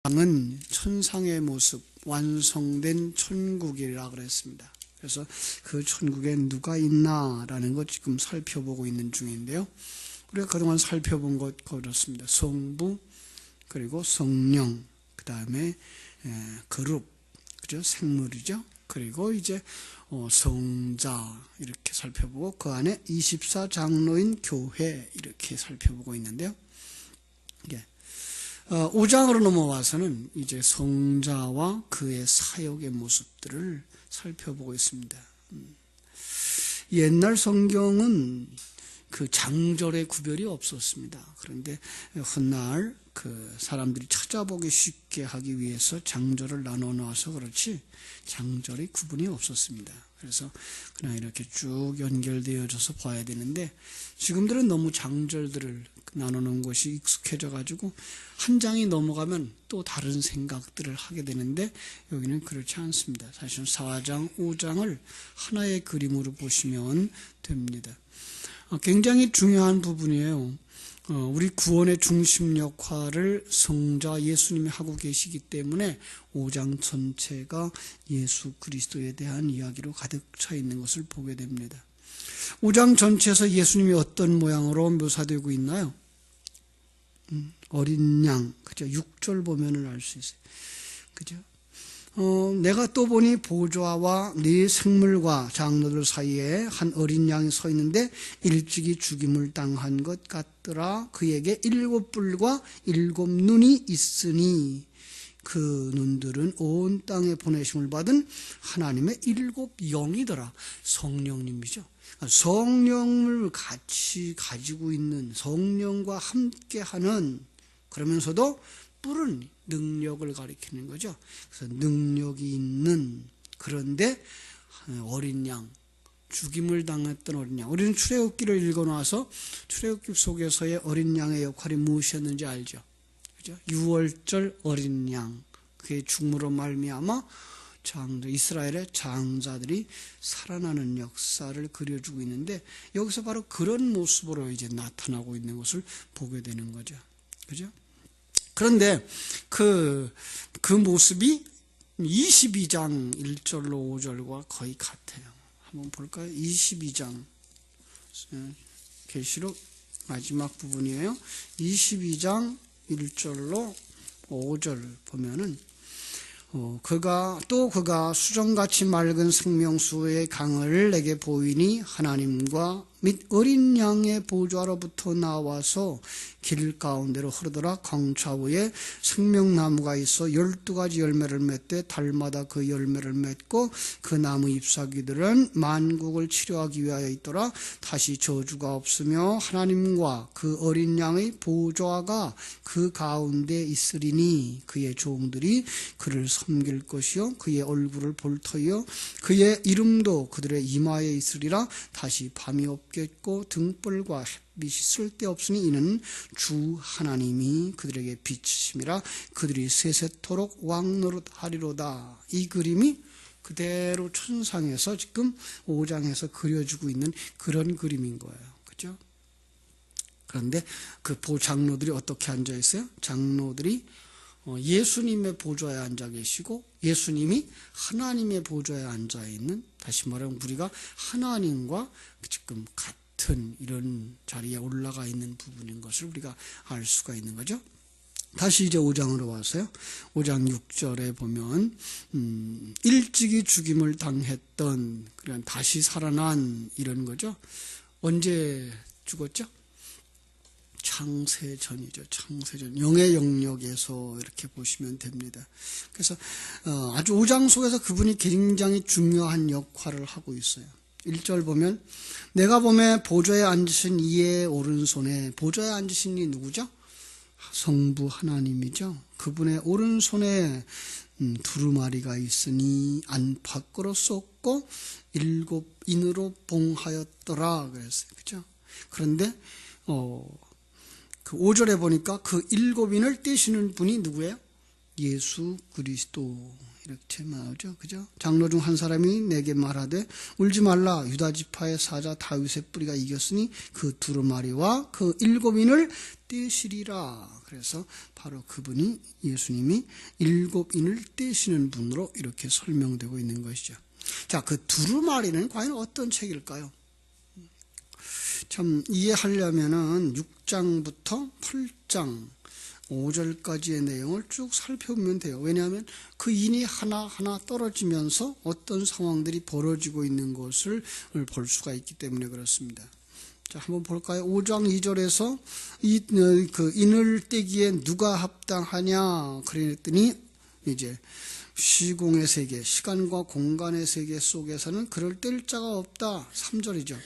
은 천상의 모습, 완성된 천국이라 그랬습니다. 그래서 그 천국에 누가 있나라는 것 지금 살펴보고 있는 중인데요. 우리가 그동안 살펴본 것 그렇습니다. 성부, 그리고 성령, 그 다음에 그룹, 그죠? 생물이죠. 그리고 이제 성자 이렇게 살펴보고 그 안에 24장로인 교회 이렇게 살펴보고 있는데요. 5장으로 넘어와서는 이제 성자와 그의 사역의 모습들을 살펴보고 있습니다. 옛날 성경은 그 장절의 구별이 없었습니다. 그런데 훗날 그 사람들이 찾아보기 쉽게 하기 위해서 장절을 나눠 놔서 그렇지 장절의 구분이 없었습니다. 그래서 그냥 이렇게 쭉 연결되어져서 봐야 되는데 지금들은 너무 장절들을 나누는 것이 익숙해져 가지고 한 장이 넘어가면 또 다른 생각들을 하게 되는데 여기는 그렇지 않습니다. 사실은 4장, 5장을 하나의 그림으로 보시면 됩니다. 굉장히 중요한 부분이에요. 우리 구원의 중심 역할을 성자 예수님이 하고 계시기 때문에 5장 전체가 예수 그리스도에 대한 이야기로 가득 차 있는 것을 보게 됩니다. 5장 전체에서 예수님이 어떤 모양으로 묘사되고 있나요? 어린 양, 그죠? 6절 보면은 알 수 있어요. 그죠? 내가 또 보니 보좌와 네 생물과 장로들 사이에 한 어린 양이 서 있는데 일찍이 죽임을 당한 것 같더라. 그에게 7뿔과 7눈이 있으니 그 눈들은 온 땅에 보내심을 받은 하나님의 7영이더라. 성령님이죠. 성령을 같이 가지고 있는, 성령과 함께하는, 그러면서도 뿔은 능력을 가리키는 거죠. 그래서 능력이 있는, 그런데 어린 양, 죽임을 당했던 어린 양. 우리는 출애굽기를 읽어놔서 출애굽기 속에서의 어린 양의 역할이 무엇이었는지 알죠. 그죠? 6월절 어린 양, 그의 죽음으로 말미암아 이스라엘의 장자들이 살아나는 역사를 그려주고 있는데 여기서 바로 그런 모습으로 이제 나타나고 있는 것을 보게 되는 거죠. 그죠? 그런데 그 모습이 22장 1절로 5절과 거의 같아요. 한번 볼까요? 22장 계시록 마지막 부분이에요. 22장 1절로 5절 보면은 그가 수정같이 맑은 생명수의 강을 내게 보이니 하나님과 및 어린 양의 보좌로부터 나와서 길 가운데로 흐르더라. 강 좌우에 생명나무가 있어 12가지 열매를 맺되 달마다 그 열매를 맺고 그 나무 잎사귀들은 만국을 치료하기 위하여 있더라. 다시 저주가 없으며 하나님과 그 어린 양의 보좌가 그 가운데 있으리니 그의 종들이 그를 섬길 것이요 그의 얼굴을 볼 터이요 그의 이름도 그들의 이마에 있으리라. 다시 밤이 없겠고 등불과 햇빛이 쓸데없으니 이는 주 하나님이 그들에게 빛이심이라. 그들이 세세토록 왕노릇하리로다. 이 그림이 그대로 천상에서 지금 5장에서 그려주고 있는 그런 그림인 거예요. 그죠? 그런데 그 장로들이 어떻게 앉아 있어요? 장로들이 예수님의 보좌에 앉아 계시고 예수님이 하나님의 보좌에 앉아 있는, 다시 말하면 우리가 하나님과 지금 같은 이런 자리에 올라가 있는 부분인 것을 우리가 알 수가 있는 거죠. 다시 이제 5장으로 와서요. 5장 6절에 보면 일찍이 죽임을 당했던, 그런 다시 살아난 이런 거죠. 언제 죽었죠? 창세전이죠. 창세전. 영의 영역에서 이렇게 보시면 됩니다. 그래서 아주 5장 속에서 그분이 굉장히 중요한 역할을 하고 있어요. 1절 보면 내가 보매 보좌에 앉으신 이의 오른손에, 보좌에 앉으신 이 누구죠? 성부 하나님이죠. 그분의 오른손에 두루마리가 있으니 안팎으로 쏟고 7인으로 봉하였더라 그랬어요. 그죠? 그런데 그 5절에 보니까 그 7인을 떼시는 분이 누구예요? 예수 그리스도 이렇게 나오죠. 그죠? 장로 중 한 사람이 내게 말하되 울지 말라. 유다 지파의 사자 다윗의 뿌리가 이겼으니 그 두루마리와 그 7인을 떼시리라. 그래서 바로 그분이 예수님이 7인을 떼시는 분으로 이렇게 설명되고 있는 것이죠. 자, 그 두루마리는 과연 어떤 책일까요? 참 이해하려면은 6장부터 8장 5절까지의 내용을 쭉 살펴보면 돼요. 왜냐하면 그 인이 하나하나 떨어지면서 어떤 상황들이 벌어지고 있는 것을 볼 수가 있기 때문에 그렇습니다. 자, 한번 볼까요? 5장 2절에서 그 인을 떼기에 누가 합당하냐 그랬더니 이제 시공의 세계, 시간과 공간의 세계 속에서는 그를 뗄 자가 없다. 3절이죠.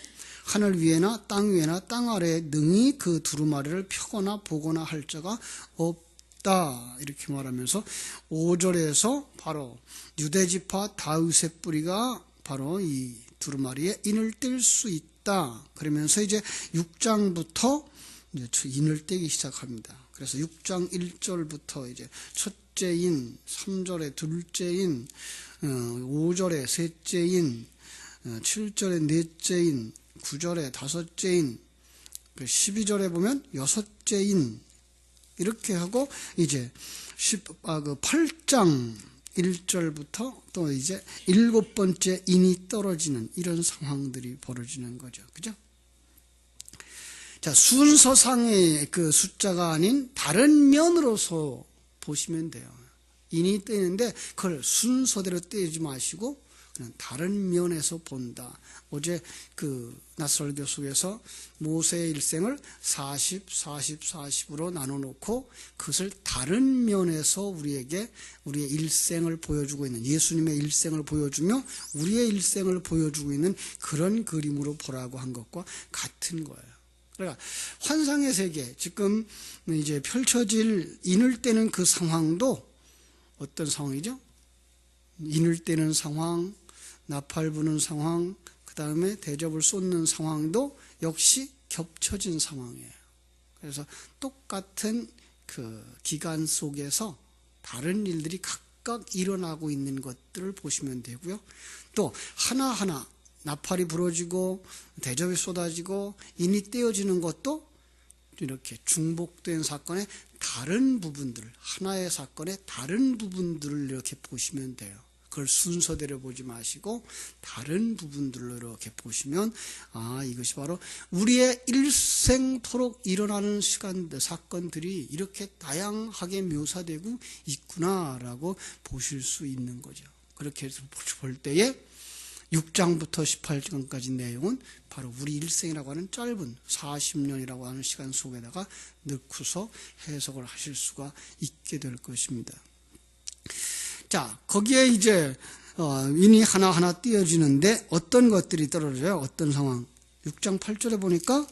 하늘 위에나 땅 위에나 땅 아래에 능히 그 두루마리를 펴거나 보거나 할 자가 없다. 이렇게 말하면서 5절에서 바로 유대지파 다윗의 뿌리가 바로 이 두루마리에 인을 뗄 수 있다. 그러면서 이제 6장부터 이제 인을 떼기 시작합니다. 그래서 6장 1절부터 이제 첫째 인, 3절에 둘째 인, 5절에 셋째 인, 7절에 넷째 인, 9절에 다섯째인, 12절에 보면 여섯째인, 이렇게 하고 이제 8장 1절부터 또 이제 7번째 인이 떨어지는 이런 상황들이 벌어지는 거죠. 그죠? 자, 순서상의 그 숫자가 아닌 다른 면으로서 보시면 돼요. 인이 떼는데 그걸 순서대로 떼지 마시고 그냥 다른 면에서 본다. 어제 그 낯설교 속에서 모세의 일생을 40, 40, 40으로 나눠놓고 그것을 다른 면에서 우리에게 우리의 일생을 보여주고 있는, 예수님의 일생을 보여주며 우리의 일생을 보여주고 있는 그런 그림으로 보라고 한 것과 같은 거예요. 그러니까 환상의 세계, 지금 이제 펼쳐질 인을 떼는 그 상황도 어떤 상황이죠? 인을 떼는 상황, 나팔 부는 상황, 그 다음에 대접을 쏟는 상황도 역시 겹쳐진 상황이에요. 그래서 똑같은 그 기간 속에서 다른 일들이 각각 일어나고 있는 것들을 보시면 되고요. 또 하나하나 나팔이 부러지고 대접이 쏟아지고 인이 떼어지는 것도 이렇게 중복된 사건의 다른 부분들, 하나의 사건의 다른 부분들을 이렇게 보시면 돼요. 그걸 순서대로 보지 마시고 다른 부분들로 이렇게 보시면 이것이 바로 우리의 일생토록 일어나는 사건들이 이렇게 다양하게 묘사되고 있구나라고 보실 수 있는 거죠. 그렇게 해서 볼 때에 6장부터 18장까지 내용은 바로 우리 일생이라고 하는 짧은 40년이라고 하는 시간 속에다가 넣고서 해석을 하실 수가 있게 될 것입니다. 자, 거기에 이제 인이 하나하나 띄어지는데 어떤 것들이 떨어져요? 어떤 상황? 6장 8절에 보니까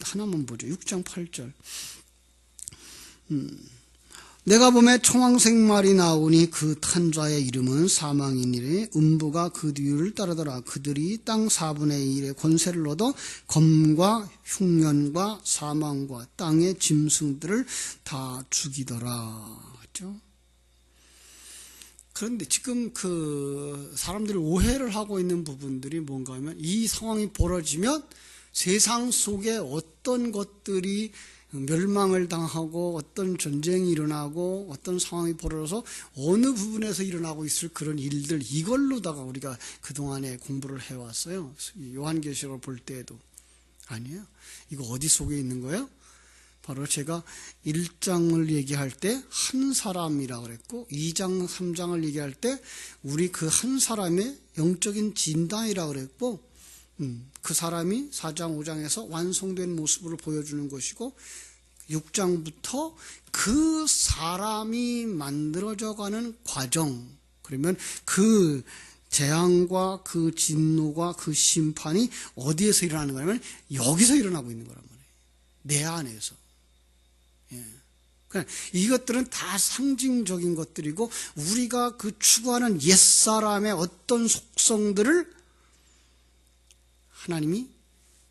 하나만 보죠. 6장 8절. 내가 보매 청황색말이 나오니 그 탄 자의 이름은 사망이니라. 음부가 그 뒤를 따르더라. 그들이 땅 4분의 1의 권세를 얻어 검과 흉년과 사망과 땅의 짐승들을 다 죽이더라. 그렇죠? 그런데 지금 그 사람들이 오해를 하고 있는 부분들이 뭔가 하면 이 상황이 벌어지면 세상 속에 어떤 것들이 멸망을 당하고 어떤 전쟁이 일어나고 어떤 상황이 벌어져서 어느 부분에서 일어나고 있을 그런 일들, 이걸로다가 우리가 그동안에 공부를 해왔어요. 요한계시록을 볼 때에도. 아니에요. 이거 어디 속에 있는 거예요? 바로 제가 1장을 얘기할 때 한 사람이라고 그랬고 2장, 3장을 얘기할 때 우리 그 한 사람의 영적인 진단이라고 그랬고 그 사람이 4장, 5장에서 완성된 모습을 보여주는 것이고 6장부터 그 사람이 만들어져가는 과정, 그러면 그 재앙과 그 진노가 그 심판이 어디에서 일어나는 거냐면 여기서 일어나고 있는 거란 말이에요. 내 안에서. 그러니까 이것들은 다 상징적인 것들이고 우리가 그 추구하는 옛사람의 어떤 속성들을 하나님이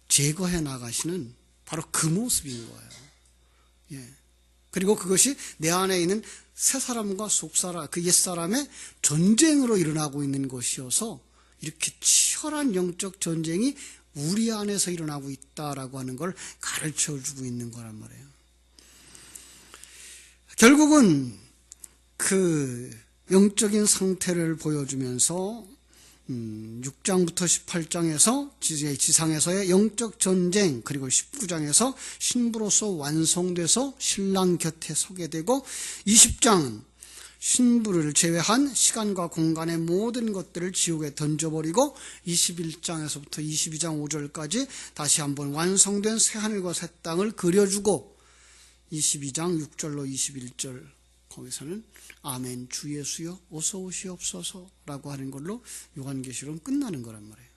제거해 나가시는 바로 그 모습인 거예요. 그리고 그것이 내 안에 있는 새 사람과 속 사람, 그 옛 사람의 전쟁으로 일어나고 있는 것이어서 이렇게 치열한 영적 전쟁이 우리 안에서 일어나고 있다라고 하는 걸 가르쳐주고 있는 거란 말이에요. 결국은 그 영적인 상태를 보여주면서 6장부터 18장에서 지상에서의 영적 전쟁, 그리고 19장에서 신부로서 완성돼서 신랑 곁에 서게 되고, 20장은 신부를 제외한 시간과 공간의 모든 것들을 지옥에 던져버리고, 21장에서부터 22장 5절까지 다시 한번 완성된 새하늘과 새 땅을 그려주고, 22장 6절로 21절 거기서는 아멘 주 예수여 어서 오시옵소서라고 하는 걸로 요한계시록은 끝나는 거란 말이에요.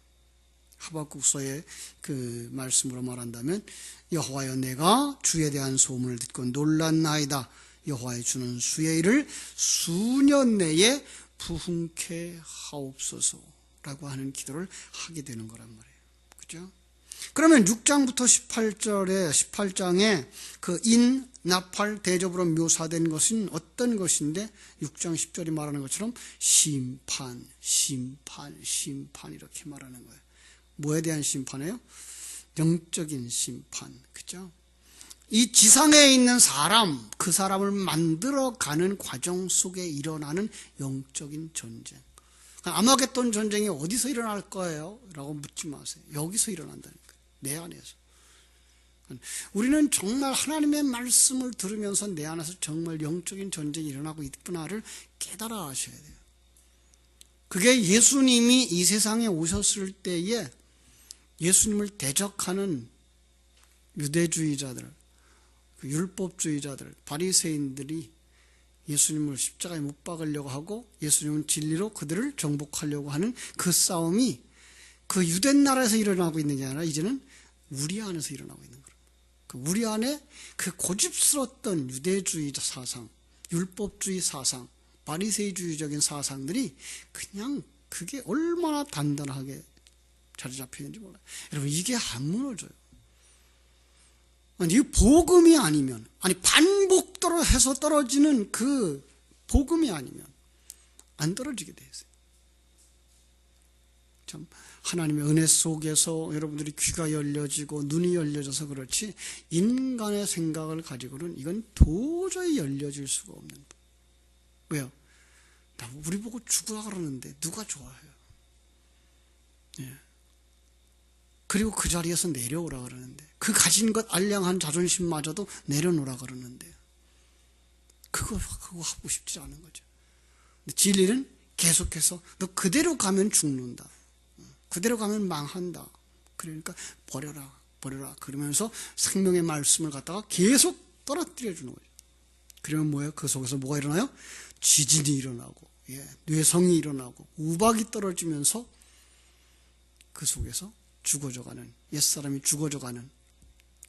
하박국서의 그 말씀으로 말한다면, 여호와여 내가 주에 대한 소문을 듣고 놀랐나이다. 여호와의 주는 수의 일을 수년 내에 부흥케 하옵소서라고 하는 기도를 하게 되는 거란 말이에요. 그죠? 그러면 6장부터 18장에 그 인, 나팔, 대접으로 묘사된 것은 어떤 것인데, 6장 10절이 말하는 것처럼 심판, 심판, 심판 이렇게 말하는 거예요. 뭐에 대한 심판이에요? 영적인 심판. 그죠? 이 지상에 있는 사람, 그 사람을 만들어가는 과정 속에 일어나는 영적인 전쟁. 아마겟돈 전쟁이 어디서 일어날 거예요? 라고 묻지 마세요. 여기서 일어난다는 거예요. 내 안에서. 우리는 정말 하나님의 말씀을 들으면서 내 안에서 정말 영적인 전쟁이 일어나고 있구나를 깨달아 하셔야 돼요. 그게 예수님이 이 세상에 오셨을 때에 예수님을 대적하는 유대주의자들, 율법주의자들, 바리새인들이 예수님을 십자가에 못 박으려고 하고 예수님은 진리로 그들을 정복하려고 하는 그 싸움이 그 유대 나라에서 일어나고 있는 게 아니라 이제는 우리 안에서 일어나고 있는 거예요. 우리 안에 그 고집스러웠던 유대주의 사상, 율법주의 사상, 바리새이주의적인 사상들이 그냥 그게 얼마나 단단하게 자리 잡혀 있는지 몰라요. 여러분, 이게 안 무너져요. 아니, 이 복음이 아니면, 아니 반복적으로 해서 떨어지는 그 복음이 아니면 안 떨어지게 돼 있어요. 참 하나님의 은혜 속에서 여러분들이 귀가 열려지고 눈이 열려져서 그렇지, 인간의 생각을 가지고는 이건 도저히 열려질 수가 없는 법. 왜요? 나 우리 보고 죽으라 그러는데 누가 좋아해요? 예. 그리고 그 자리에서 내려오라 그러는데, 그 가진 것 알량한 자존심마저도 내려놓으라 그러는데, 그거 하고 싶지 않은 거죠. 근데 진리는 계속해서 너 그대로 가면 죽는다, 그대로 가면 망한다, 그러니까 버려라 그러면서 생명의 말씀을 갖다가 계속 떨어뜨려 주는 거죠. 그러면 뭐예요? 그 속에서 뭐가 일어나요? 지진이 일어나고, 뇌성이 일어나고, 우박이 떨어지면서 그 속에서 죽어져가는, 옛사람이 죽어져가는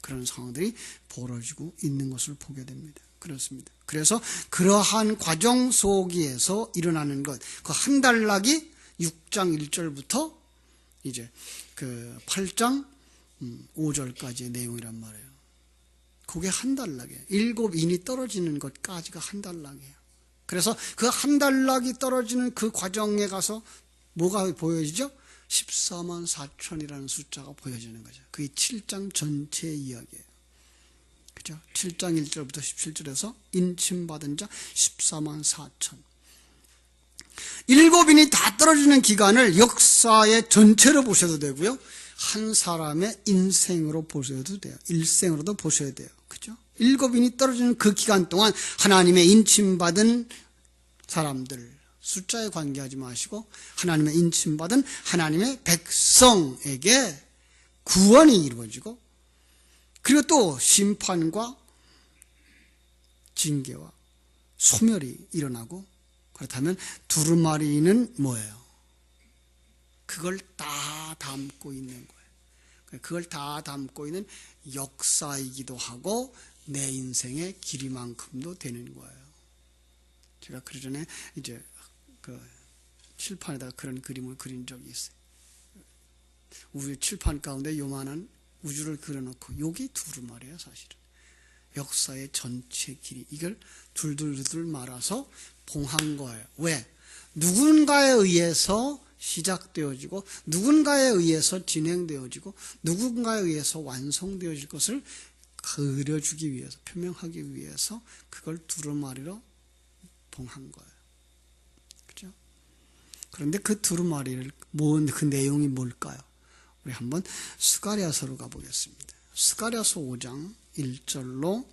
그런 상황들이 벌어지고 있는 것을 보게 됩니다. 그렇습니다. 그래서 그러한 과정 속에서 일어나는 것, 그 한 단락이 6장 1절부터 이제 그 8장 5절까지의 내용이란 말이에요. 그게 한 단락이에요. 7인이 떨어지는 것까지가 한 단락이에요. 그래서 그 한 단락이 떨어지는 그 과정에 가서 뭐가 보여지죠? 14만 4천이라는 숫자가 보여지는 거죠. 그게 7장 전체 이야기예요. 그죠? 7장 1절부터 17절에서 인침받은 자 14만 4천. 7인이 다 떨어지는 기간을 역사의 전체로 보셔도 되고요, 한 사람의 인생으로 보셔도 돼요. 일생으로도 보셔야 돼요. 그죠? 7인이 떨어지는 그 기간 동안 하나님의 인침받은 사람들, 숫자에 관계하지 마시고 하나님의 인침받은 하나님의 백성에게 구원이 이루어지고, 그리고 또 심판과 징계와 소멸이 일어나고, 그렇다면 두루마리는 뭐예요? 그걸 다 담고 있는 거예요. 그걸 다 담고 있는 역사이기도 하고 내 인생의 길이만큼도 되는 거예요. 제가 그 전에 이제 그 칠판에다가 그런 그림을 그린 적이 있어요. 우주 칠판 가운데 요만한 우주를 그려놓고, 요게 두루마리예요, 사실은. 역사의 전체 길이, 이걸 둘둘둘 말아서 봉한 거예요. 왜? 누군가에 의해서 시작되어지고 누군가에 의해서 진행되어지고 누군가에 의해서 완성되어질 것을 그려주기 위해서, 표명하기 위해서 그걸 두루마리로 봉한 거예요. 그죠? 그런데 그 두루마리를 그 내용이 뭘까요? 우리 한번 스가랴서로 가보겠습니다. 스가랴서 5장 1절로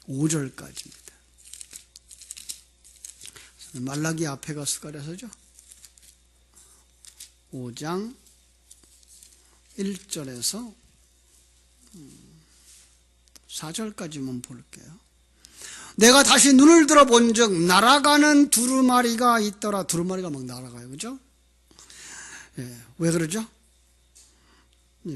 5절까지입니다. 말라기 앞에가 스가랴서죠. 5장 1절에서 4절까지만 볼게요. 내가 다시 눈을 들어본 적 날아가는 두루마리가 있더라. 두루마리가 막 날아가요. 그죠? 예, 왜 그러죠?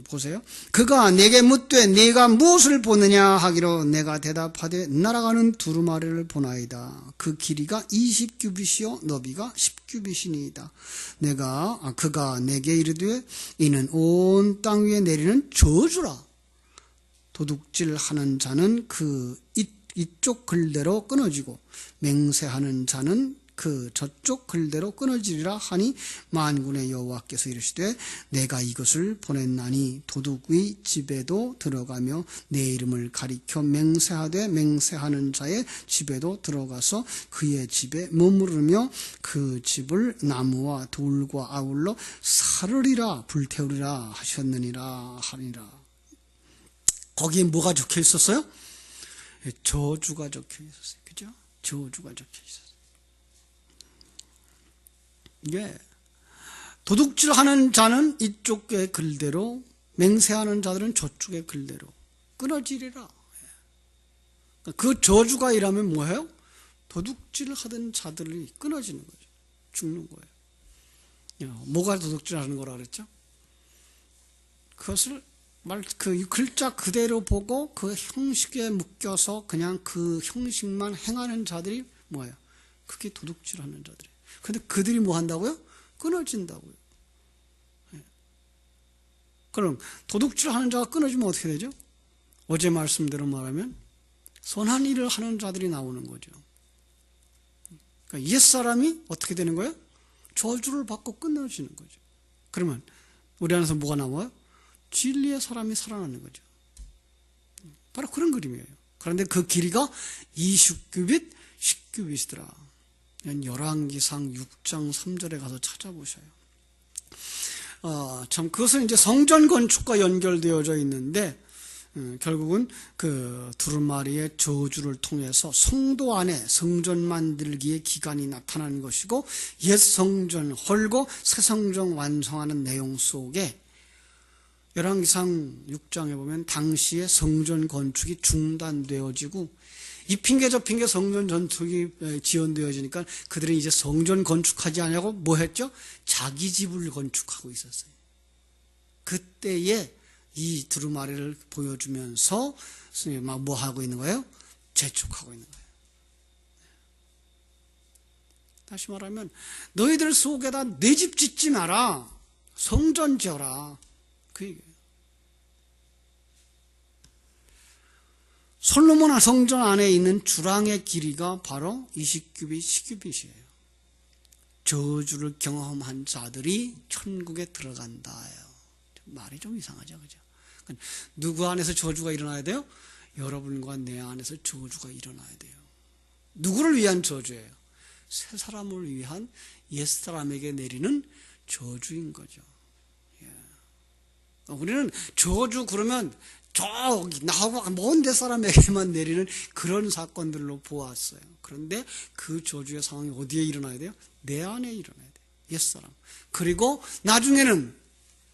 보세요. 그가 내게 묻되 네가 무엇을 보느냐 하기로 내가 대답하되 날아가는 두루마리를 보나이다. 그 길이가 20규빗이요 너비가 10규빗이니이다. 그가 내게 이르되 이는 온 땅 위에 내리는 저주라. 도둑질하는 자는 이쪽 글대로 끊어지고 맹세하는 자는 저쪽 글대로 끊어지리라 하니 만군의 여호와께서 이르시되 내가 이것을 보냈나니 도둑의 집에도 들어가며 내 이름을 가리켜 맹세하되 맹세하는 자의 집에도 들어가서 그의 집에 머무르며 그 집을 나무와 돌과 아울러 사르리라 불태우리라 하셨느니라 하니라. 거기에 뭐가 적혀 있었어요? 저주가 적혀 있었어요. 그죠? 저주가 적혀 있었어요. 이게 도둑질하는 자는 이쪽의 글대로, 맹세하는 자들은 저쪽의 글대로 끊어지리라. 그 저주가 이라면 뭐예요? 도둑질을 하던 자들이 끊어지는 거죠. 죽는 거예요. 뭐가 도둑질하는 거라 그랬죠? 그것을 그 글자 그대로 보고 그 형식에 묶여서 그냥 그 형식만 행하는 자들이 뭐예요? 그게 도둑질하는 자들이에요. 근데 그들이 뭐 한다고요? 끊어진다고요. 그럼 도둑질하는 자가 끊어지면 어떻게 되죠? 어제 말씀대로 말하면 선한 일을 하는 자들이 나오는 거죠. 그러니까 옛사람이 어떻게 되는 거예요? 저주를 받고 끊어지는 거죠. 그러면 우리 안에서 뭐가 나와요? 진리의 사람이 살아나는 거죠. 바로 그런 그림이에요. 그런데 그 길이가 20규빗, 10규빗이더라. 열왕기상 6장 3절에 가서 찾아보셔요. 참 그것은 이제 성전 건축과 연결되어져 있는데 결국은 그 두루마리의 저주를 통해서 성도 안에 성전 만들기의 기간이 나타나는 것이고 옛 성전 헐고 새 성전 완성하는 내용 속에 열왕기상 6장에 보면 당시에 성전 건축이 중단되어지고 이 핑계 저 핑계 성전 건축이 지연되어지니까 그들은 이제 성전 건축하지 않냐고 뭐 했죠? 자기 집을 건축하고 있었어요. 그때에 이 두루마리를 보여주면서 막 뭐 하고 있는 거예요? 재촉하고 있는 거예요. 다시 말하면 너희들 속에다 내 집 짓지 마라. 성전 지어라. 그 얘기예요. 솔로몬 성전 안에 있는 주랑의 길이가 바로 20규빗, 10규빗이에요. 저주를 경험한 자들이 천국에 들어간다예요. 말이 좀 이상하죠, 그죠? 누구 안에서 저주가 일어나야 돼요? 여러분과 내 안에서 저주가 일어나야 돼요. 누구를 위한 저주예요? 새 사람을 위한 옛 사람에게 내리는 저주인 거죠. 우리는 저주 그러면 저기 나하고 먼 데 사람에게만 내리는 그런 사건들로 보았어요. 그런데 그 저주의 상황이 어디에 일어나야 돼요? 내 안에 일어나야 돼요. 옛사람. 그리고 나중에는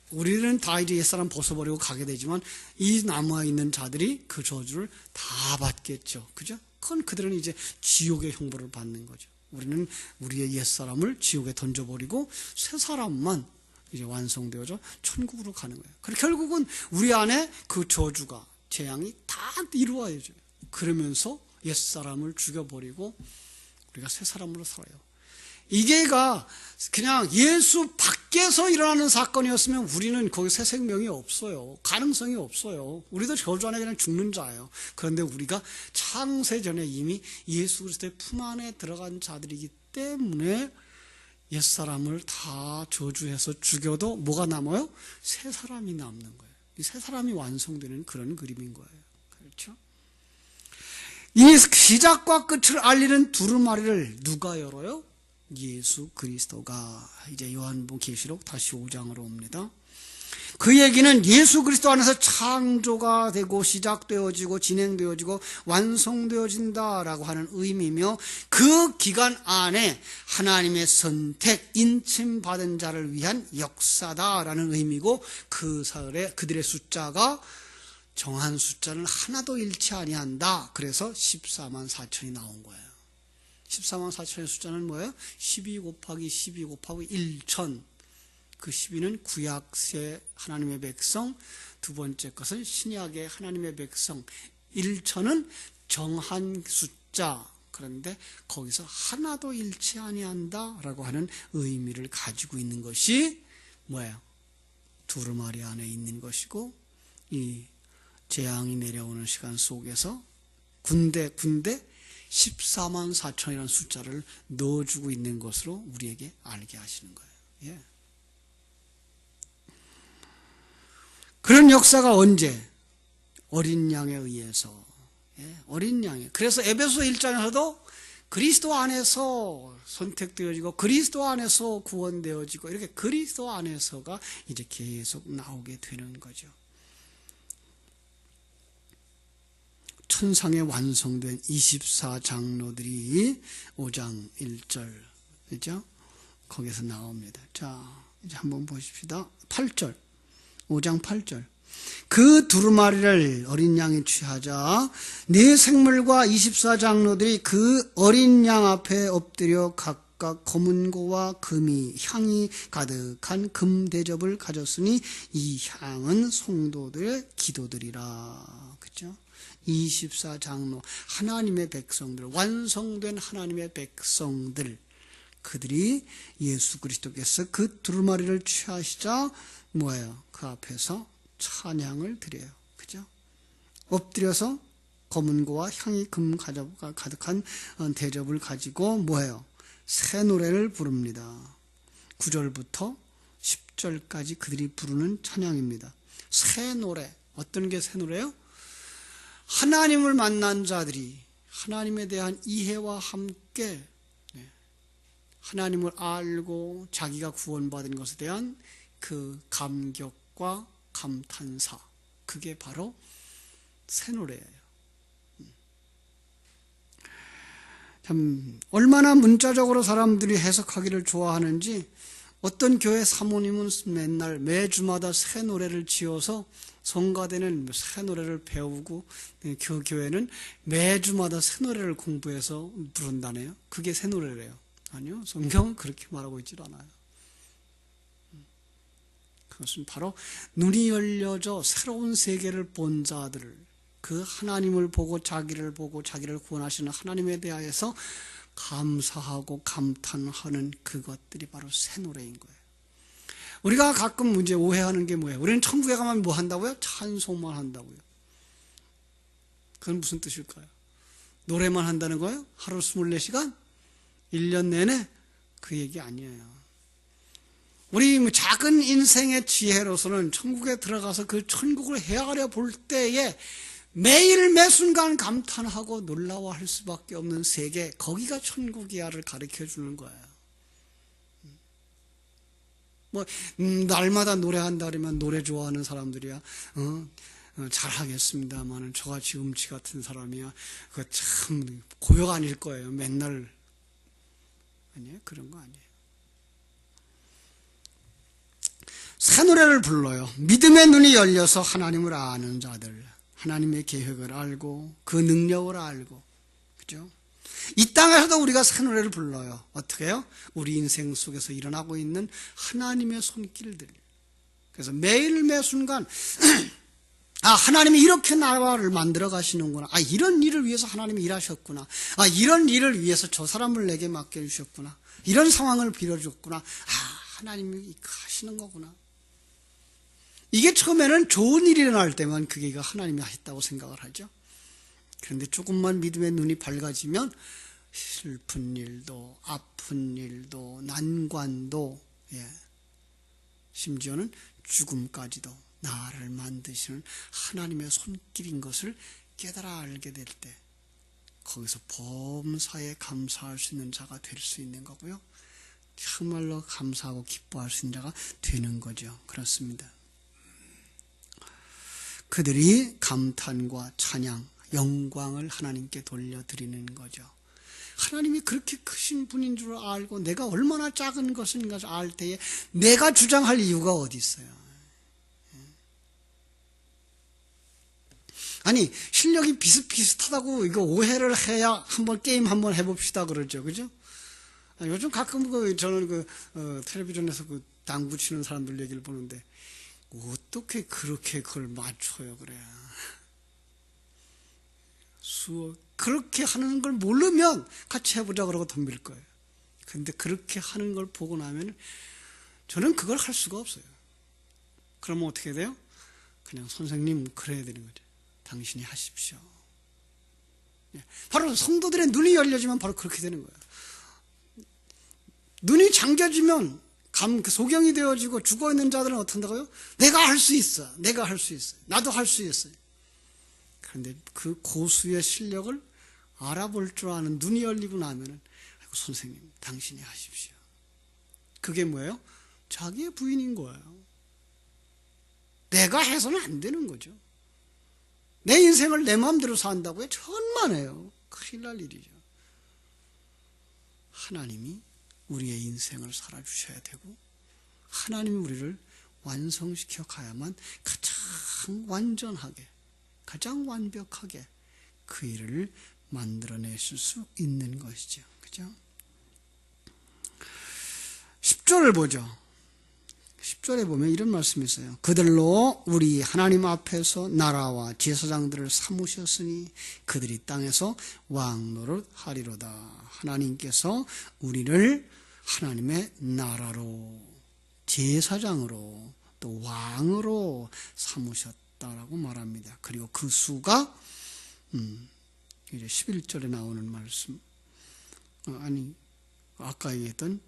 우리는 다 이제 옛사람 벗어버리고 가게 되지만 이 남아있는 자들이 그 저주를 다 받겠죠. 그죠? 그건 그들은 이제 지옥의 형벌을 받는 거죠. 우리는 우리의 옛사람을 지옥에 던져버리고 새 사람만 이제 완성되어져 천국으로 가는 거예요. 그래서 결국은 우리 안에 그 저주가 재앙이 다 이루어져요. 그러면서 옛사람을 죽여버리고 우리가 새 사람으로 살아요. 이게가 그냥 예수 밖에서 일어나는 사건이었으면 우리는 거기 새 생명이 없어요. 가능성이 없어요. 우리도 저주 안에 그냥 죽는 자예요. 그런데 우리가 창세 전에 이미 예수 그리스도의 품 안에 들어간 자들이기 때문에 옛사람을 다 저주해서 죽여도 뭐가 남아요? 새 사람이 남는 거예요. 이 새 사람이 완성되는 그런 그림인 거예요. 그렇죠? 이 시작과 끝을 알리는 두루마리를 누가 열어요? 예수 그리스도가. 이제 요한복음 계시록 다시 5장으로 옵니다. 그 얘기는 예수 그리스도 안에서 창조가 되고 시작되어지고 진행되어지고 완성되어진다라고 하는 의미며, 그 기간 안에 하나님의 선택, 인침받은 자를 위한 역사다라는 의미고, 그 사흘에 그들의 숫자가 정한 숫자는 하나도 잃지 아니한다. 그래서 14만 4천이 나온 거예요. 14만 4천의 숫자는 뭐예요? 12 곱하기 12 곱하기 1천. 그 12는 구약의 하나님의 백성, 두 번째 것은 신약의 하나님의 백성. 1천은 정한 숫자. 그런데 거기서 하나도 잃지 아니한다라고 하는 의미를 가지고 있는 것이 뭐예요? 두루마리 안에 있는 것이고, 이 재앙이 내려오는 시간 속에서 군데 14만 4천이라는 숫자를 넣어주고 있는 것으로 우리에게 알게 하시는 거예요. 예. 그런 역사가 언제? 어린 양에 의해서. 예, 어린 양에. 그래서 에베소 1장에서도 그리스도 안에서 선택되어지고 그리스도 안에서 구원되어지고, 이렇게 그리스도 안에서가 이제 계속 나오게 되는 거죠. 천상에 완성된 24장로들이 5장 1절, 그죠? 거기서 나옵니다. 자, 이제 한번 보십시다. 8절, 5장 8절. 그 두루마리를 어린 양이 취하자 네 생물과 24장로들이 그 어린 양 앞에 엎드려 각각 검은고와 금이 향이 가득한 금 대접을 가졌으니 이 향은 성도들의 기도들이라. 그죠? 24장로, 하나님의 백성들, 완성된 하나님의 백성들, 그들이 예수 그리스도께서 그 두루마리를 취하시자 뭐예요? 그 앞에서 찬양을 드려요. 그죠? 엎드려서 검은고와 향이 금 가득한 대접을 가지고 뭐예요? 새 노래를 부릅니다. 9절부터 10절까지 그들이 부르는 찬양입니다. 새 노래. 어떤 게 새 노래예요? 하나님을 만난 자들이 하나님에 대한 이해와 함께 하나님을 알고 자기가 구원받은 것에 대한 그 감격과 감탄사, 그게 바로 새 노래예요. 참 얼마나 문자적으로 사람들이 해석하기를 좋아하는지, 어떤 교회 사모님은 맨날 매주마다 새 노래를 지어서 성가대는 새 노래를 배우고, 그 교회는 매주마다 새 노래를 공부해서 부른다네요. 그게 새 노래래요. 아니요, 성경은 그렇게 말하고 있질 않아요. 그것은 바로 눈이 열려져 새로운 세계를 본 자들을, 그 하나님을 보고 자기를 구원하시는 하나님에 대하여서 감사하고 감탄하는 그것들이 바로 새 노래인 거예요. 우리가 가끔 문제 오해하는 게 뭐예요? 우리는 천국에 가면 뭐 한다고요? 찬송만 한다고요. 그건 무슨 뜻일까요? 노래만 한다는 거예요? 하루 24시간? 1년 내내? 그 얘기 아니에요. 우리 작은 인생의 지혜로서는 천국에 들어가서 그 천국을 헤아려 볼 때에 매일 매순간 감탄하고 놀라워할 수밖에 없는 세계, 거기가 천국이야를 가르쳐 주는 거예요. 날마다 노래한다 그러면 노래 좋아하는 사람들이야 잘하겠습니다만은 저같이 음치 같은 사람이야 그거 참 고역 아닐 거예요. 맨날. 아니에요, 그런 거 아니에요. 새 노래를 불러요. 믿음의 눈이 열려서 하나님을 아는 자들, 하나님의 계획을 알고 그 능력을 알고, 그죠? 이 땅에서도 우리가 새 노래를 불러요. 어떻게 해요? 우리 인생 속에서 일어나고 있는 하나님의 손길들. 그래서 매일 매 순간 하나님이 이렇게 나라를 만들어 가시는구나. 이런 일을 위해서 하나님이 일하셨구나. 이런 일을 위해서 저 사람을 내게 맡겨주셨구나. 이런 상황을 빌어줬구나. 하나님이 하시는 거구나. 이게 처음에는 좋은 일이 일어날 때만 그게 하나님이 하셨다고 생각을 하죠. 그런데 조금만 믿음의 눈이 밝아지면 슬픈 일도, 아픈 일도, 난관도, 심지어는 죽음까지도 나를 만드시는 하나님의 손길인 것을 깨달아 알게 될 때, 거기서 범사에 감사할 수 있는 자가 될 수 있는 거고요. 정말로 감사하고 기뻐할 수 있는 자가 되는 거죠. 그렇습니다. 그들이 감탄과 찬양, 영광을 하나님께 돌려드리는 거죠. 하나님이 그렇게 크신 분인 줄 알고 내가 얼마나 작은 것인가 알 때에 내가 주장할 이유가 어디 있어요? 실력이 비슷비슷하다고 이거 오해를 해야 한번 게임 한번 해봅시다 그러죠. 그죠? 요즘 가끔 저는 텔레비전에서 당구 치는 사람들 얘기를 보는데 어떻게 그렇게 그걸 맞춰요, 그래. 그렇게 하는 걸 모르면 같이 해보자 그러고 덤빌 거예요. 근데 그렇게 하는 걸 보고 나면 저는 그걸 할 수가 없어요. 그러면 어떻게 돼요? 그냥 선생님 그래야 되는 거죠. 당신이 하십시오. 바로 성도들의 눈이 열려지면 바로 그렇게 되는 거예요. 눈이 잠겨지면 소경이 되어지고 죽어있는 자들은 어떤다고요? 내가 할 수 있어. 내가 할 수 있어. 나도 할 수 있어요. 그런데 그 고수의 실력을 알아볼 줄 아는 눈이 열리고 나면은 선생님 당신이 하십시오. 그게 뭐예요? 자기의 부인인 거예요. 내가 해서는 안 되는 거죠. 내 인생을 내 마음대로 산다고요? 천만에요. 큰일 날 일이죠. 하나님이 우리의 인생을 살아주셔야 되고 하나님이 우리를 완성시켜 가야만 가장 완전하게, 가장 완벽하게 그 일을 만들어내실 수 있는 것이죠. 그죠? 10절을 보죠. 10절에 보면 이런 말씀이 있어요. 그들로 우리 하나님 앞에서 나라와 제사장들을 삼으셨으니 그들이 땅에서 왕노릇 하리로다. 하나님께서 우리를 하나님의 나라로, 제사장으로, 또 왕으로 삼으셨다라고 말합니다. 그리고 그 수가 이제 11절에 나오는 말씀, 아까 얘기했던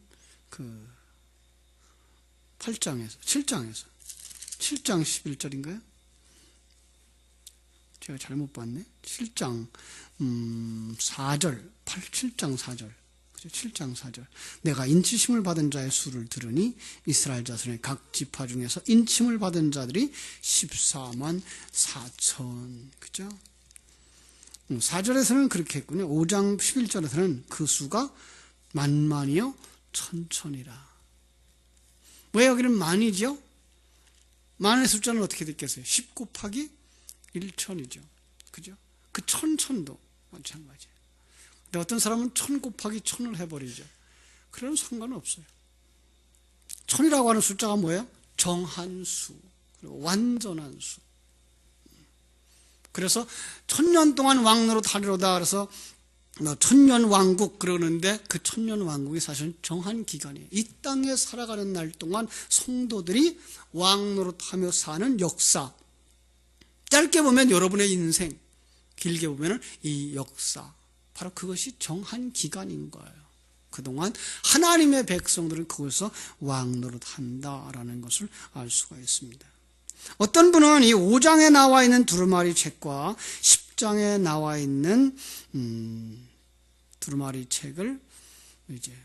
7장 11절인가요? 제가 잘못 봤네. 7장 4절, 7장 4절. 그죠? 7장 4절. 내가 인치심을 받은 자의 수를 들으니 이스라엘 자손의 각 지파 중에서 인침을 받은 자들이 14만 4천. 그죠? 4절에서는 그렇게 했군요. 5장 11절에서는 그 수가 만만이요 천천이라. 왜 여기는 만이죠? 만의 숫자는 어떻게 됐겠어요? 10 곱하기 1천이죠. 그죠? 그 천도 마찬가지예요. 근데 어떤 사람은 1000 곱하기 1000을 해버리죠. 그런 상관은 없어요. 1000이라고 하는 숫자가 뭐예요? 정한 수, 그리고 완전한 수. 그래서 1000년 동안 왕노릇 하리로다. 그래서 1000년 왕국 그러는데 그 1000년 왕국이 사실은 정한 기간이에요. 이 땅에 살아가는 날 동안 성도들이 왕노릇하며 사는 역사. 짧게 보면 여러분의 인생, 길게 보면 이 역사. 바로 그것이 정한 기간인 거예요. 그동안 하나님의 백성들은 그것에서 왕노릇한다라는 것을 알 수가 있습니다. 어떤 분은 이 5장에 나와 있는 두루마리 책과 10장에 나와 있는 두루마리 책을 이제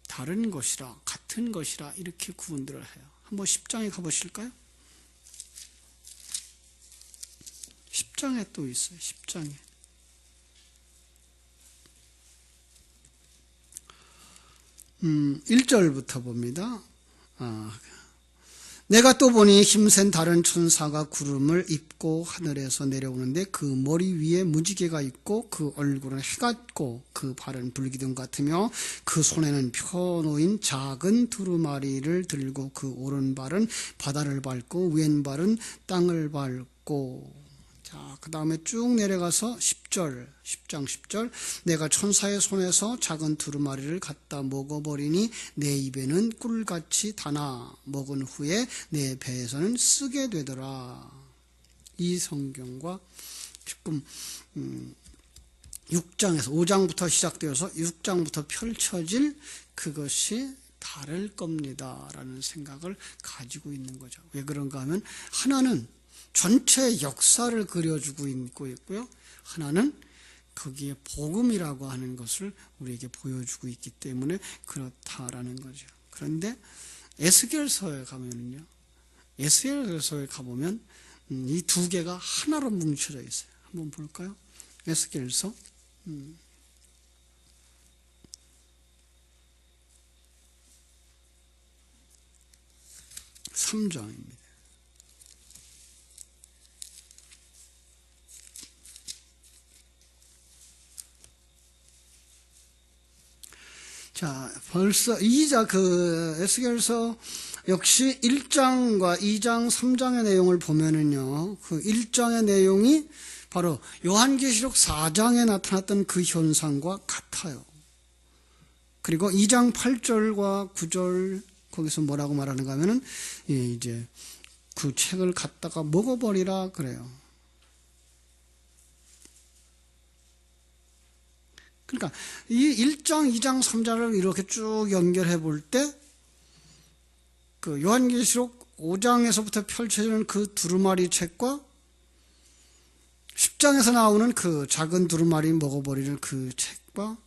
다른 것이라, 같은 것이라 이렇게 구분들을 해요. 한번 10장에 가보실까요? 10장에 또 있어요. 10장에. 1절부터 봅니다. 내가 또 보니 힘센 다른 천사가 구름을 입고 하늘에서 내려오는데 그 머리 위에 무지개가 있고 그 얼굴은 해 같고 그 발은 불기둥 같으며 그 손에는 펴놓인 작은 두루마리를 들고 그 오른발은 바다를 밟고 왼발은 땅을 밟고. 자, 그 다음에 쭉 내려가서 10장 10절. 내가 천사의 손에서 작은 두루마리를 갖다 먹어버리니 내 입에는 꿀같이 다나 먹은 후에 내 배에서는 쓰게 되더라. 이 성경과 지금 6장에서 5장부터 시작되어서 6장부터 펼쳐질 그것이 다를 겁니다 라는 생각을 가지고 있는 거죠. 왜 그런가 하면 하나는 전체 역사를 그려주고 있고요. 하나는 거기에 복음이라고 하는 것을 우리에게 보여주고 있기 때문에 그렇다라는 거죠. 그런데 에스겔서에 가면은요. 에스겔서에 가보면 이 두 개가 하나로 뭉쳐져 있어요. 한번 볼까요? 에스겔서 3장입니다. 자, 벌써 에스겔서 역시 1장과 2장, 3장의 내용을 보면은요, 그 1장의 내용이 바로 요한계시록 4장에 나타났던 그 현상과 같아요. 그리고 2장 8절과 9절, 거기서 뭐라고 말하는가 하면은, 이제 그 책을 갖다가 먹어버리라 그래요. 그러니까 이 1장, 2장, 3장을 이렇게 쭉 연결해 볼 때 그 요한계시록 5장에서부터 펼쳐지는 그 두루마리 책과 10장에서 나오는 그 작은 두루마리 먹어버리는 그 책과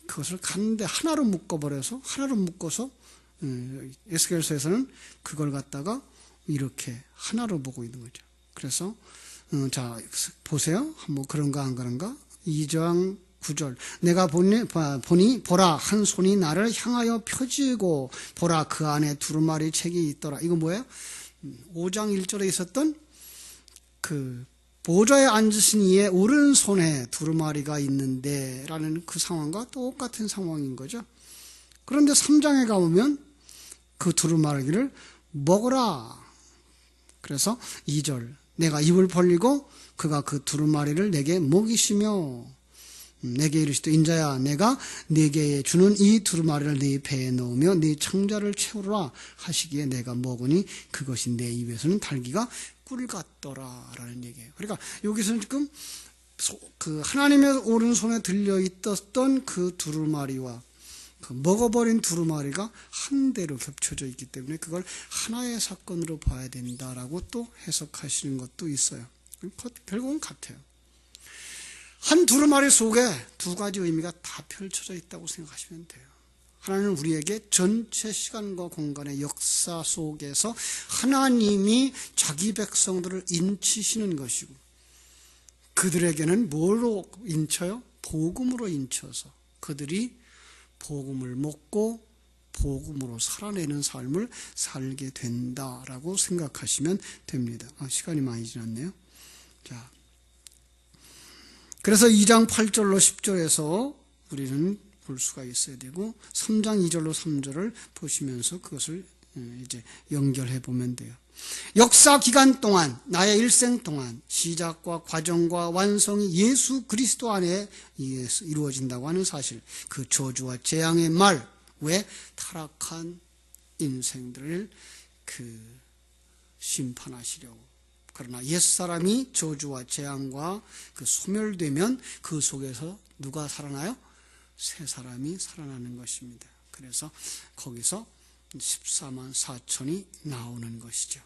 그것을 갔는데 하나로 묶어서 에스겔서에서는 그걸 갖다가 이렇게 하나로 보고 있는 거죠. 그래서 자 보세요. 뭐 그런가 안 그런가? 2장 9절. 내가 보니 보라 한 손이 나를 향하여 펴지고 보라 그 안에 두루마리 책이 있더라. 이거 뭐예요? 5장 1절에 있었던 그 보좌에 앉으신 이의 오른손에 두루마리가 있는데 라는 그 상황과 똑같은 상황인 거죠. 그런데 3장에 가보면 그 두루마리를 먹어라. 그래서 2절. 내가 입을 벌리고 그가 그 두루마리를 내게 먹이시며 내게 이르시되 인자야 내가 네게 주는 이 두루마리를 네 배에 넣으며 네 창자를 채우라 하시기에 내가 먹으니 그것이 내 입에서는 달기가 꿀 같더라 라는 얘기예요. 그러니까 여기서는 지금 그 하나님의 오른손에 들려있던 그 두루마리와 그 먹어버린 두루마리가 한 대로 겹쳐져 있기 때문에 그걸 하나의 사건으로 봐야 된다라고 또 해석하시는 것도 있어요. 결국은 같아요. 한 두루마리 속에 두 가지 의미가 다 펼쳐져 있다고 생각하시면 돼요. 하나는 우리에게 전체 시간과 공간의 역사 속에서 하나님이 자기 백성들을 인치시는 것이고 그들에게는 뭐로 인쳐요? 복음으로 인쳐서 그들이 복음을 먹고 복음으로 살아내는 삶을 살게 된다라고 생각하시면 됩니다. 시간이 많이 지났네요. 자, 그래서 2장 8절로 10절에서 우리는 볼 수가 있어야 되고 3장 2절로 3절을 보시면서 그것을 이제 연결해 보면 돼요. 역사 기간 동안 나의 일생 동안 시작과 과정과 완성이 예수 그리스도 안에 이루어진다고 하는 사실, 그 저주와 재앙의 말 왜 타락한 인생들을 그 심판하시려고. 그러나 옛사람이 저주와 재앙과 그 소멸되면 그 속에서 누가 살아나요? 새 사람이 살아나는 것입니다. 그래서 거기서 14만 4천이 나오는 것이죠.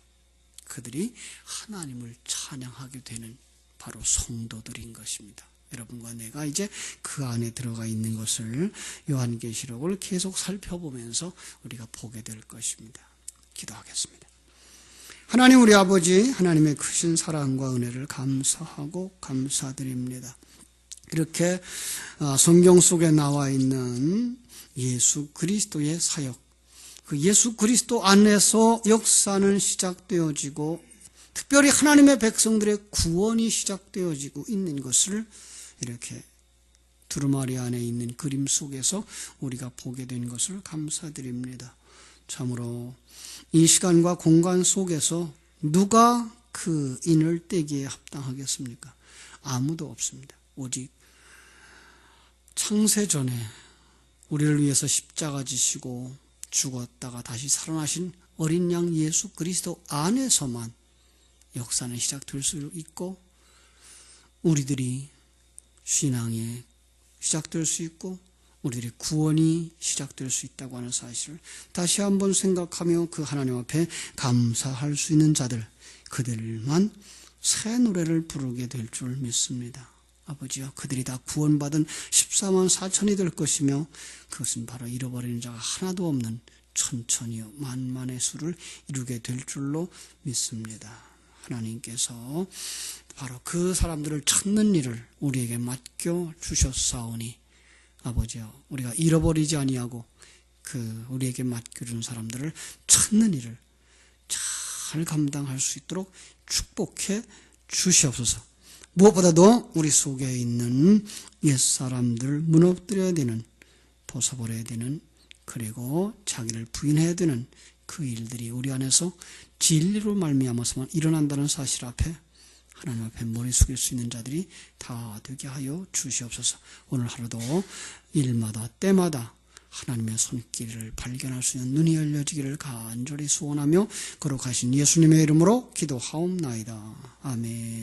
그들이 하나님을 찬양하게 되는 바로 성도들인 것입니다. 여러분과 내가 이제 그 안에 들어가 있는 것을 요한계시록을 계속 살펴보면서 우리가 보게 될 것입니다. 기도하겠습니다. 하나님 우리 아버지, 하나님의 크신 사랑과 은혜를 감사하고 감사드립니다. 이렇게 성경 속에 나와 있는 예수 그리스도의 사역, 그 예수 그리스도 안에서 역사는 시작되어지고 특별히 하나님의 백성들의 구원이 시작되어지고 있는 것을 이렇게 두루마리 안에 있는 그림 속에서 우리가 보게 된 것을 감사드립니다. 참으로 이 시간과 공간 속에서 누가 그 인을 떼기에 합당하겠습니까? 아무도 없습니다. 오직 창세전에 우리를 위해서 십자가 지시고 죽었다가 다시 살아나신 어린 양 예수 그리스도 안에서만 역사는 시작될 수 있고 우리들이 신앙에 시작될 수 있고 우리들의 구원이 시작될 수 있다고 하는 사실을 다시 한번 생각하며 그 하나님 앞에 감사할 수 있는 자들, 그들만 새 노래를 부르게 될 줄 믿습니다. 아버지여, 그들이 다 구원받은 14만 4천이 될 것이며 그것은 바로 잃어버리는 자가 하나도 없는 천천히요 만만의 수를 이루게 될 줄로 믿습니다. 하나님께서 바로 그 사람들을 찾는 일을 우리에게 맡겨 주셨사오니 아버지여, 우리가 잃어버리지 아니하고 그 우리에게 맡겨준 사람들을 찾는 일을 잘 감당할 수 있도록 축복해 주시옵소서. 무엇보다도 우리 속에 있는 옛사람들 무너뜨려야 되는, 벗어버려야 되는, 그리고 자기를 부인해야 되는 그 일들이 우리 안에서 진리로 말미암아서만 일어난다는 사실 앞에 하나님 앞에 머리 숙일 수 있는 자들이 다 되게 하여 주시옵소서. 오늘 하루도 일마다 때마다 하나님의 손길을 발견할 수 있는 눈이 열려지기를 간절히 소원하며 거룩하신 예수님의 이름으로 기도하옵나이다. 아멘.